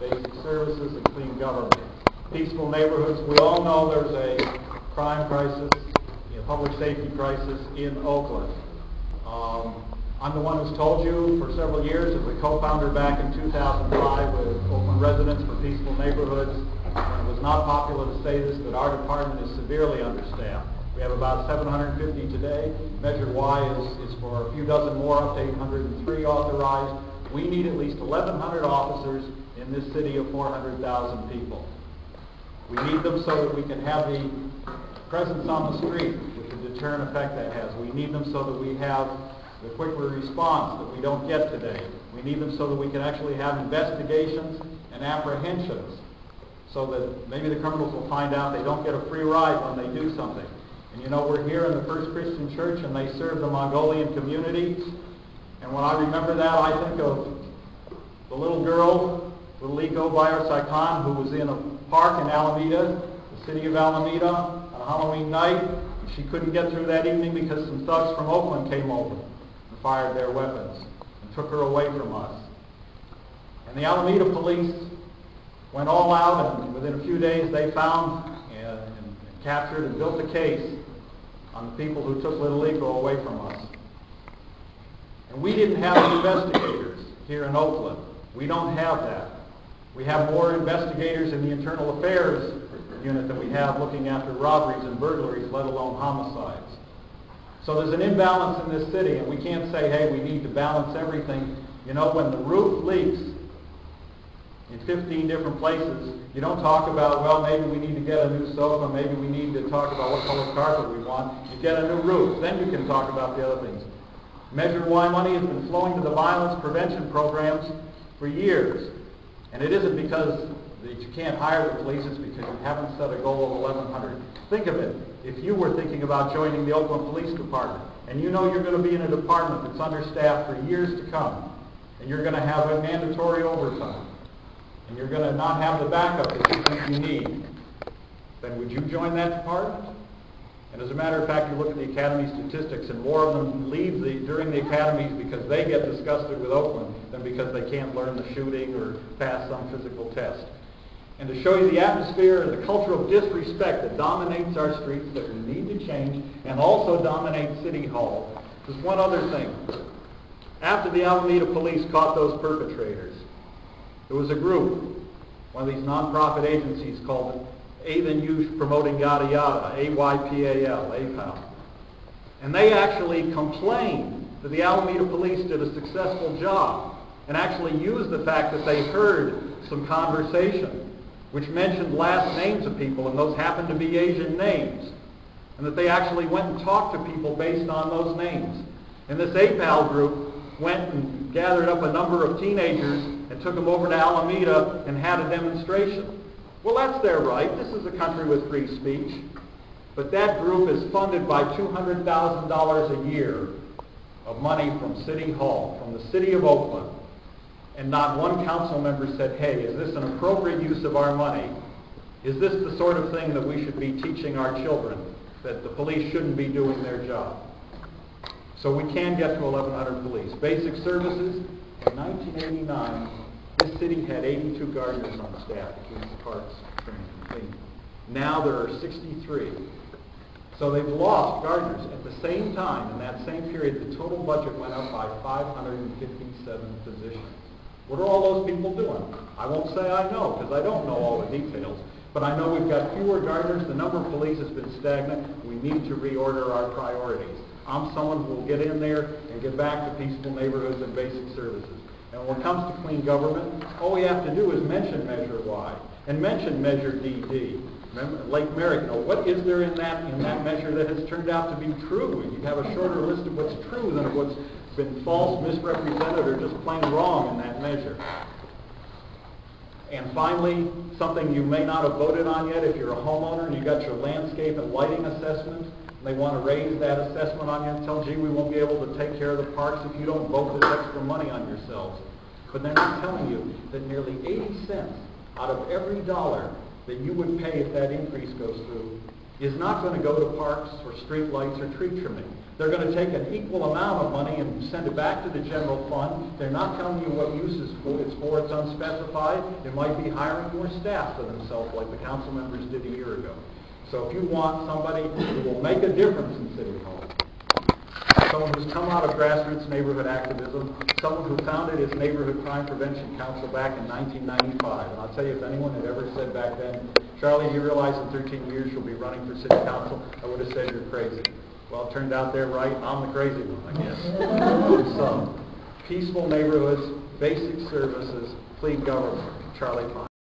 basic services, and clean government. Peaceful neighborhoods. We all know there's a crime crisis, a public safety crisis in Oakland. I'm the one who's told you for several years, as a co-founder back in 2005 with Oakland Residents for Peaceful Neighborhoods, when it was not popular to say this, that our department is severely understaffed. We have about 750 today. Measure Y is for a few dozen more, up to 803 authorized. We need at least 1,100 officers in this city of 400,000 people. We need them so that we can have the presence on the street with the deterrent effect that has. We need them so that we have the quicker response that we don't get today. We need them so that we can actually have investigations and apprehensions, so that maybe the criminals will find out they don't get a free ride when they do something. And you know, we're here in the First Christian Church and they serve the Mongolian community. And when I remember that, I think of the little girl, little Liko Bayer Saipan, who was in a park in Alameda, the city of Alameda, on a Halloween night. And she couldn't get through that evening because some thugs from Oakland came over and fired their weapons and took her away from us. And the Alameda police went all out, and within a few days they found and captured and built a case on the people who took little Liko away from us. And we didn't have investigators here in Oakland. We don't have that. We have more investigators in the Internal Affairs unit than we have looking after robberies and burglaries, let alone homicides. So there's an imbalance in this city, and we can't say, hey, we need to balance everything. You know, when the roof leaks in 15 different places, you don't talk about, well, maybe we need to get a new sofa, maybe we need to talk about what color carpet we want. You get a new roof, then you can talk about the other things. Measure Y money has been flowing to the violence prevention programs for years. And it isn't because that you can't hire the police, it's because you haven't set a goal of 1,100. Think of it. If you were thinking about joining the Oakland Police Department, and you know you're going to be in a department that's understaffed for years to come, and you're going to have a mandatory overtime, and you're going to not have the backup that you think you need, then would you join that department? And as a matter of fact, you look at the academy statistics, and more of them leave during the academies because they get disgusted with Oakland than because they can't learn the shooting or pass some physical test. And to show you the atmosphere and the culture of disrespect that dominates our streets that we need to change and also dominates City Hall, there's one other thing. After the Alameda police caught those perpetrators, there was a group, one of these nonprofit agencies called Avon Youth Promoting Yada Yada, AYPAL, APAL. And they actually complained that the Alameda police did a successful job and actually used the fact that they heard some conversation which mentioned last names of people, and those happened to be Asian names, and that they actually went and talked to people based on those names. And this APAL group went and gathered up a number of teenagers and took them over to Alameda and had a demonstration. Well, that's their right. This is a country with free speech. But that group is funded by $200,000 a year of money from City Hall, from the city of Oakland. And not one council member said, hey, is this an appropriate use of our money? Is this the sort of thing that we should be teaching our children, that the police shouldn't be doing their job? So we can get to 1,100 police. Basic services, in 1989, this city had 82 gardeners on staff to keep the parks clean. Now there are 63. So they've lost gardeners. At the same time, in that same period, the total budget went up by 557 positions. What are all those people doing? I won't say I know, because I don't know all the details. But I know we've got fewer gardeners. The number of police has been stagnant. We need to reorder our priorities. I'm someone who will get in there and get back to peaceful neighborhoods and basic services. And when it comes to clean government, all we have to do is mention Measure Y and mention Measure DD. Remember, Lake Merrick, what is there in that measure that has turned out to be true? You have a shorter list of what's true than of what's been false, misrepresented, or just plain wrong in that measure. And finally, something you may not have voted on yet, if you're a homeowner and you got your landscape and lighting assessment, and they want to raise that assessment on you and tell, gee, we won't be able to take care of the parks if you don't vote this extra money on yourselves. But they're not telling you that nearly 80 cents out of every dollar that you would pay if that increase goes through is not going to go to parks or street lights or tree trimming. They're going to take an equal amount of money and send it back to the general fund. They're not telling you what use it's for. It's unspecified. It might be hiring more staff for themselves like the council members did a year ago. So if you want somebody who will make a difference in City Hall, someone who's come out of grassroots neighborhood activism, someone who founded his Neighborhood Crime Prevention Council back in 1995. And I'll tell you, if anyone had ever said back then, Charlie, you realize in 13 years you'll be running for city council, I would have said you're crazy. Well, it turned out they're right. I'm the crazy one, I guess. So, peaceful neighborhoods, basic services, clean government. Charlie Pine.